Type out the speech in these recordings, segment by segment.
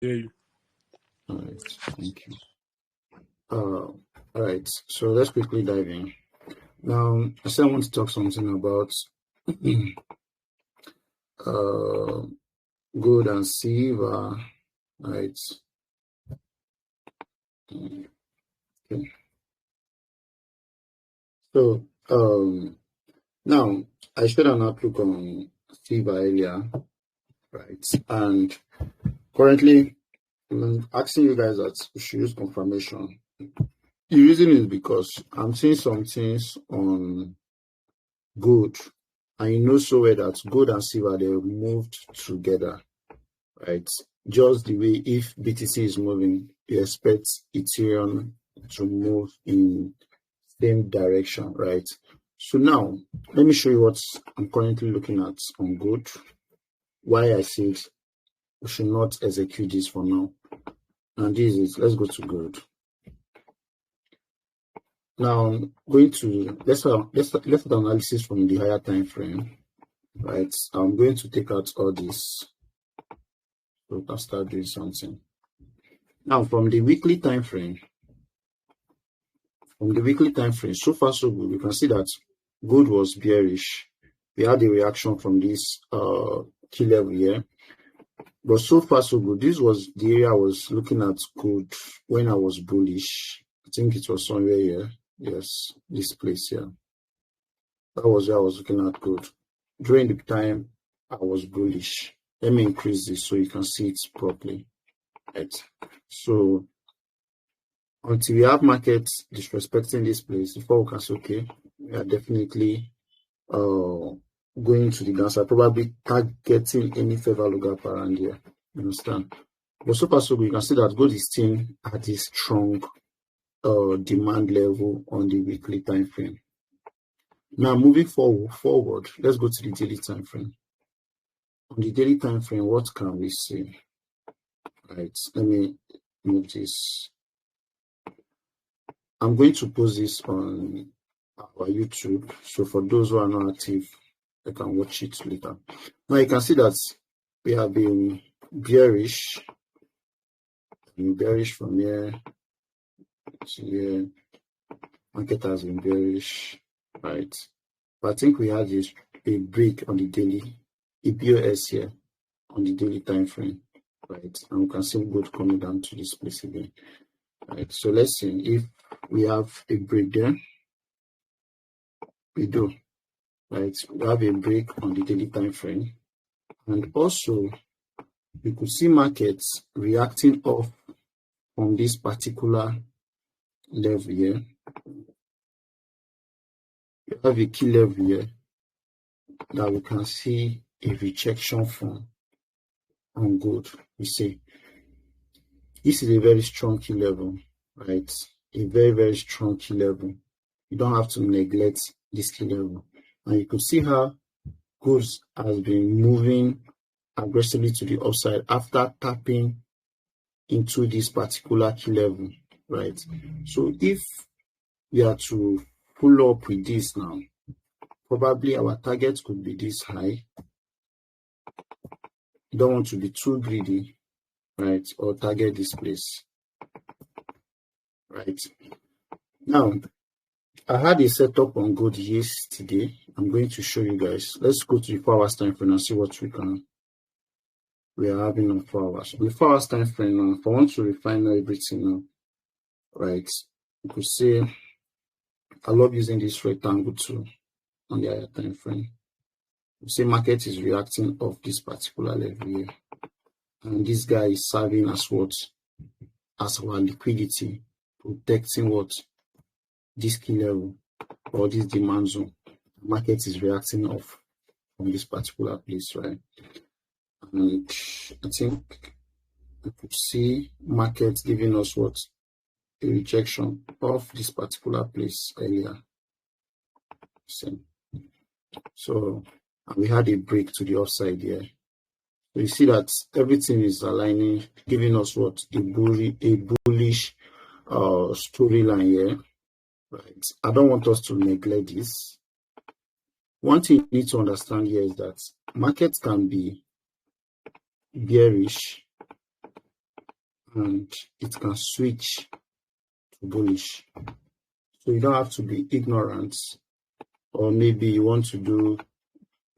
hear you. All right, thank you. All right, so let's quickly dive in. Now, I said I want to talk something about gold and silver, right? Okay. So, now I showed an outlook on silver earlier, right? And currently, I'm asking you guys that we should use confirmation. The reason is because I'm seeing some things on gold, and you know so well that gold and silver, they moved together, right? Just the way if BTC is moving, you expect Ethereum to move in same direction, right? So now let me show you what I'm currently looking at on gold. Why I said we should not execute this for now. And this is, let's go to gold. Now going to let's start analysis from the higher time frame, right? I'm going to take out all this so we can start doing something. Now from the weekly time frame, so far so good. You can see that gold was bearish. We had a reaction from this key level here, but so far so good. This was the area I was looking at gold when I was bullish. I think it was somewhere here. Yes, this place here. That was where I was looking at gold during the time I was bullish. Let me increase this so you can see it properly. Right. So until we have markets disrespecting this place, before we can say, okay, we are definitely going to the downside, probably targeting any favor look up around here. You understand? But so far, so good, you can see that gold is still at a strong demand level on the weekly time frame. Now, moving forward, let's go to the daily time frame. On the daily time frame, what can we see? Right, let me move this. I'm going to post this on our YouTube, so for those who are not active, they can watch it later. Now you can see that we have been bearish from here to here. Market has been bearish, right? But I think we had a break on the daily, a BOS here on the daily time frame, right? And we can see gold coming down to this place again, right? So let's see if we have a break there. We do, right? We have a break on the daily time frame, and also you could see markets reacting off from this particular level here. You have a key level here that we can see a rejection from on gold. You see, this is a very strong key level, right? A very, very strong key level. You don't have to neglect this key level. And you could see how gold has been moving aggressively to the upside after tapping into this particular key level, right? So if we are to pull up with this now, probably our target could be this high. You don't want to be too greedy, right? Or target this place, right? Now, I had a setup on gold yesterday. I'm going to show you guys. Let's go to the 4 hours time frame and see what we are having on 4 hours. On the 4 hours time frame now, if I want to refine everything now, right? You could say I love using this rectangle too on the higher time frame. You see, market is reacting off this particular level here, and this guy is serving as what? As our liquidity, protecting what? This key level or this demand zone. The market is reacting off from this particular place, right? And I think you could see market giving us what? A rejection of this particular place earlier. So we had a break to the upside here. So you see that everything is aligning, giving us what? A bullish storyline here, right? I don't want us to neglect this. One thing you need to understand here is that markets can be bearish and it can switch to bullish. So you don't have to be ignorant, or maybe you want to do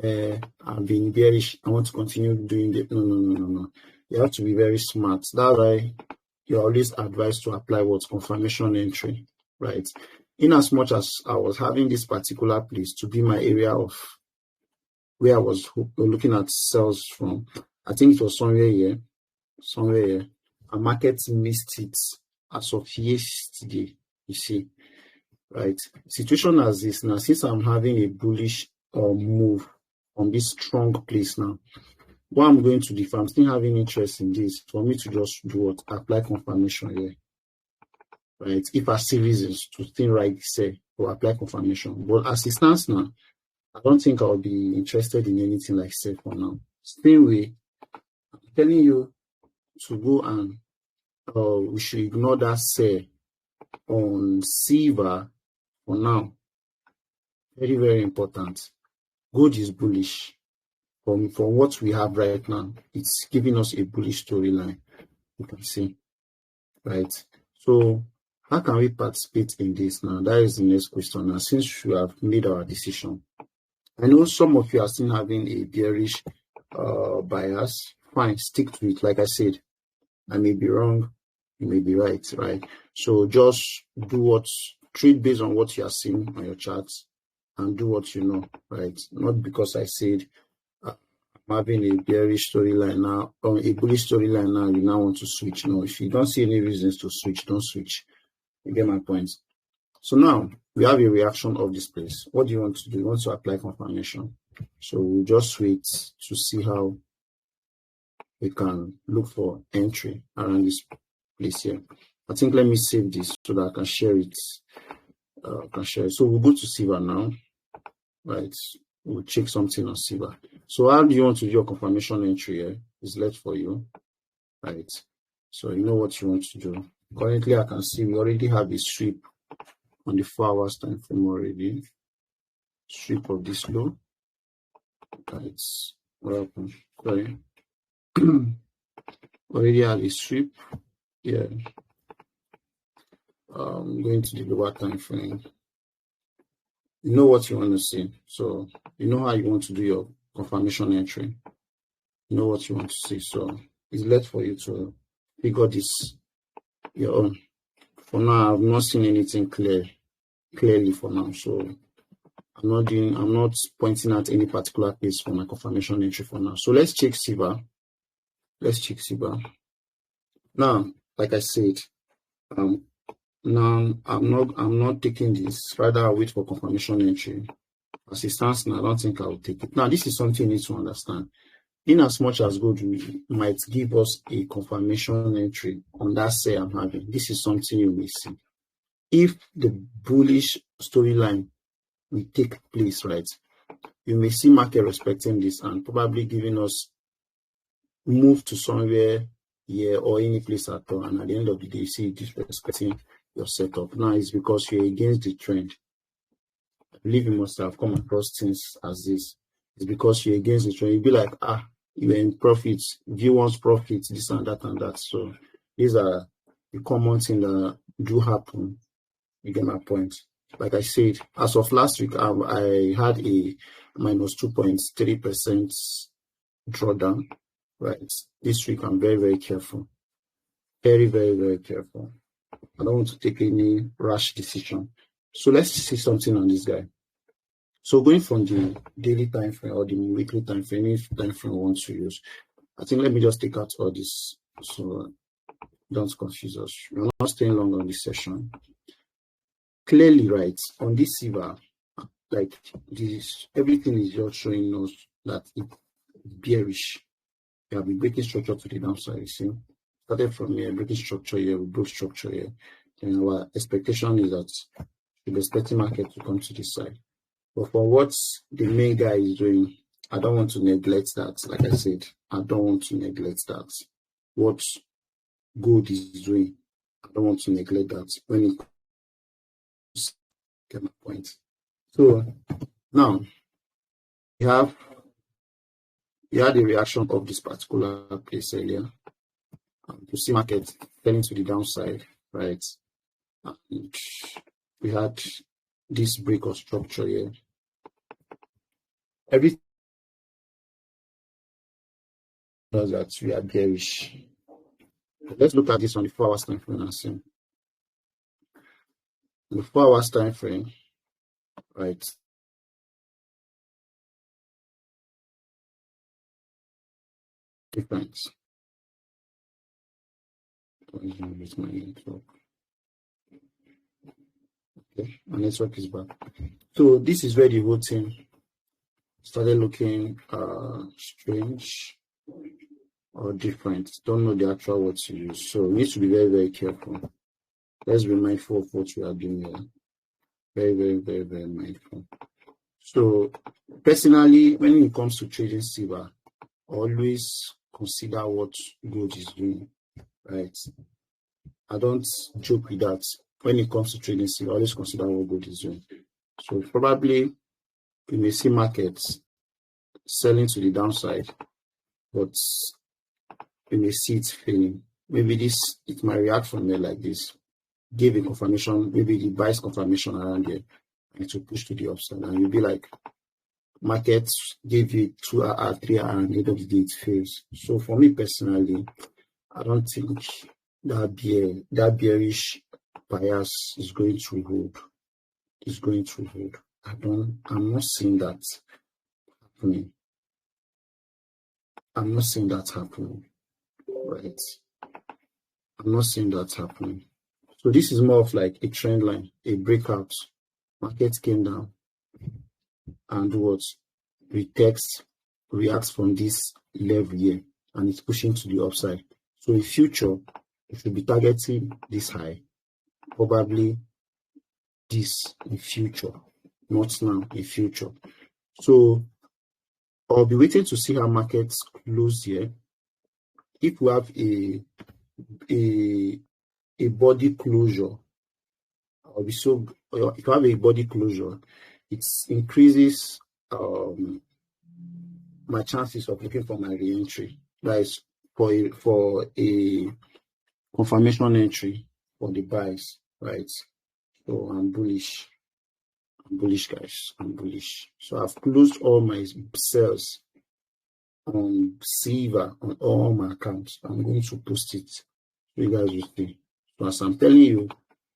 I've been bearish, I want to continue doing it. No. You have to be very smart. That's why you're always advised to apply what's confirmation entry, right? In as much as I was having this particular place to be my area of where I was looking at sales from, I think it was somewhere here, and market missed it as of yesterday, you see, right? Situation as this now, since I'm having a bullish move on this strong place now, what I'm going to do, if I'm still having interest in this, for me to just do what? Apply confirmation here, right? If I see reasons to think right, say, or apply confirmation. But as it stands now, I don't think I'll be interested in anything like say for now. Same way, I'm telling you to go and we should ignore that sell on silver for now. Very, very important. Gold is bullish. From what we have right now, it's giving us a bullish storyline. You can see, right? So how can we participate in this now? That is the next question. Now, since we have made our decision, I know some of you are still having a bearish bias. Fine, stick to it. Like I said, I may be wrong, you may be right, right? So just trade based on what you are seeing on your charts, and do what you know, right? Not because I said I'm having a bearish storyline now, or a bullish storyline now, you now want to switch. No, if you don't see any reasons to switch, don't switch. You get my point? So now we have a reaction of this place. What do you want to do? You want to apply confirmation. So we'll just wait to see how we can look for entry around this place here. I think let me save this so that I can share it. So we'll go to silver now, right? We'll check something on silver. So how do you want to do your confirmation entry here? It's left for you, right? So you know what you want to do. Currently, I can see we already have a strip on the 4 hours time frame already. Strip of this low. Right. What happened? Sorry. Already have a strip. Yeah. Going to the lower time frame. You know what you want to see. So you know how you want to do your confirmation entry. You know what you want to see. So it's left for you to figure this your own. For now, I've not seen anything clearly for now. So I'm not pointing at any particular place for my confirmation entry for now. So let's check silver. Now, like I said, now I'm not taking this. Rather, I'll wait for confirmation entry. As it stands now, I don't think I will take it. Now, this is something you need to understand. In as much as gold might give us a confirmation entry on that sell I'm having, this is something you may see. If the bullish storyline will take place, right, you may see market respecting this and probably giving us move to somewhere here or any place at all. And at the end of the day, you see disrespecting your setup. Now it's because you're against the trend. I believe you must have come across things as this. It's because you're against the trend. You'll be like, you're in profits, view one's profits, this and that and that. So these are the common things that do happen. You get my point. Like I said, as of last week, I had a minus 2.3% drawdown. Right. This week, I'm very, very careful. Very, very, very careful. I don't want to take any rash decision. So let's see something on this guy. So going from the daily time frame or the weekly time frame, any time frame we want to use, I think let me just take out all this so don't confuse us. We're not staying long on this session. Clearly, right, on this silver, like this, everything is just showing us that it's bearish. We have been breaking structure to the downside, you see. Started from here, breaking structure here, we broke structure here. And our expectation is that we're expecting market to come to this side. But for what the main guy is doing, I don't want to neglect that. Like I said, I don't want to neglect that. What gold is doing, I don't want to neglect that when it comes. Get my point. So now you had the reaction of this particular place earlier, You see market selling to the downside, right? And we had this break of structure here. Everything does that we are bearish. Let's look at this on the 4 hours time frame and see. The 4 hours time frame, right? Difference. With my network. Okay, my network is back. So this is where the whole thing started looking strange or different. Don't know the actual words to use. So we need to be very, very careful. Let's be mindful of what we are doing here. Very, very, very, very mindful. So personally, when it comes to trading silver, always consider what gold is doing, right? I don't joke with that. When it comes to trading silver, always consider what gold is doing. So probably we may see markets selling to the downside, but we may see it failing. Maybe it might react from there like this, give a confirmation, maybe the buys confirmation around here, and to push to the upside, and you'll be like, markets gave you 2 hour, 3 hour, and at the end of the day it fails. So for me personally, I don't think that bearish bias is going to hold. I'm not seeing that happening. I'm not seeing that happening, right? I'm not seeing that happening. So this is more of like a trend line, a breakout. Market came down and what? Reacts from this level here, and it's pushing to the upside. So in future, it should be targeting this high, probably this in future, not now, in future. So I'll be waiting to see how markets close here. If we have a body closure, I'll be so. If you have a body closure, it increases my chances of looking for my re-entry. That is for a confirmation entry for the buys, right? So I'm bullish. Guys. I'm bullish. So I've closed all my sales on silver on all my accounts. I'm going to post it so you guys will see. So as I'm telling you,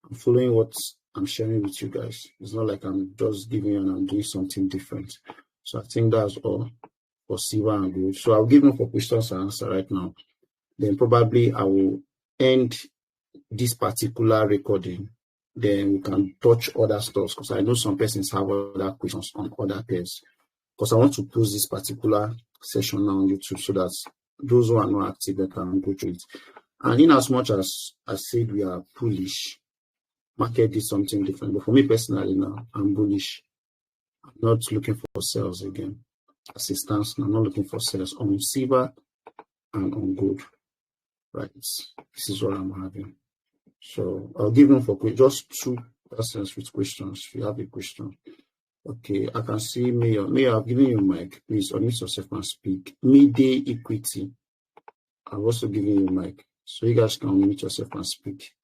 I'm following what I'm sharing with you guys. It's not like I'm just giving you and I'm doing something different. So I think that's all for silver and gold. So I'll give them for questions and answer right now. Then probably I will end this particular recording. Then we can touch other stuff because I know some persons have other questions on other pairs. Because I want to post this particular session now on YouTube so that those who are not active they can go through it. And in as much as I said we are bullish, market did something different. But for me personally now, I'm bullish. I'm not looking for sales again. As it stands now, I'm not looking for sales on silver and on gold. Right. This is what I'm having. So I'll give them for just 2 persons with questions. If you have a question. Okay, I can see Mayor. Mayor, I've given you a mic. Please unmute yourself and speak. Midday Equity. I've also given you a mic. So you guys can unmute yourself and speak.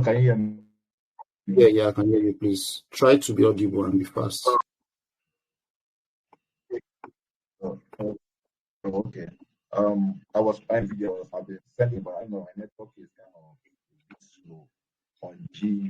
Can you hear me? Yeah, I can hear you. Please try to be audible and be fast. Okay. I was trying videos I've been sending, but I know my network is kind of a bit slow on G.